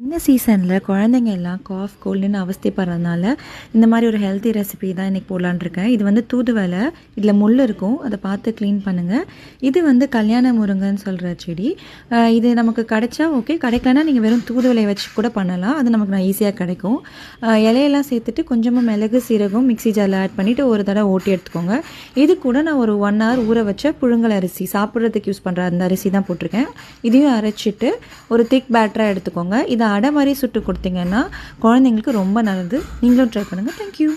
இந்த சீசனில் குழந்தைங்க எல்லாம் காஃப் கோல்டுன்னு அவஸ்தைப்படுறதுனால இந்த மாதிரி ஒரு ஹெல்த்தி ரெசிபி தான் இன்றைக்கி போடலான்னு இருக்கேன். இது வந்து தூதுவளை, இதில் முள் இருக்கும், அதை பார்த்து க்ளீன் பண்ணுங்கள். இது வந்து கல்யாண முருங்கைன்னு சொல்கிற செடி. இது நமக்கு கிடைச்சா ஓகே, கிடைக்கலன்னா நீங்கள் வெறும் தூதுவளையை வச்சு கூட பண்ணலாம். அது நமக்கு ஈஸியாக கிடைக்கும். இலையெல்லாம் சேர்த்துட்டு கொஞ்சமாக மிளகு சீரகம் மிக்ஸி ஜாரில் ஆட் பண்ணிவிட்டு ஒரு தடவை ஓட்டி எடுத்துக்கோங்க. இது கூட நான் ஒரு 1 hour ஊற வச்ச புழுங்கல் அரிசி, சாப்பிட்றதுக்கு யூஸ் பண்ணுற அந்த அரிசி தான் போட்டிருக்கேன். இதையும் அரைச்சிட்டு ஒரு திக் பேட்டராக எடுத்துக்கோங்க. இதை அடை மாதிரி சுட்டு கொடுத்தீங்கன்னா குழந்தைங்களுக்கு ரொம்ப நல்லது. நீங்களும் ட்ரை பண்ணுங்கள். தேங்க்யூ.